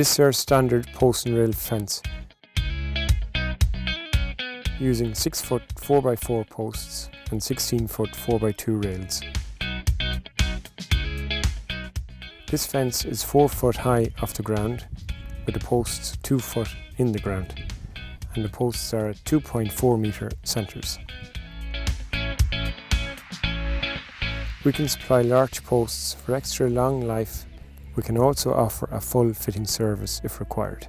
This is our standard post and rail fence, using 6-foot 4x4 posts and 16-foot 4x2 rails. This fence is 4 foot high off the ground, with the posts 2 foot in the ground, and the posts are at 2.4 metre centres. We can supply large posts for extra long life. We can also offer a full fitting service if required.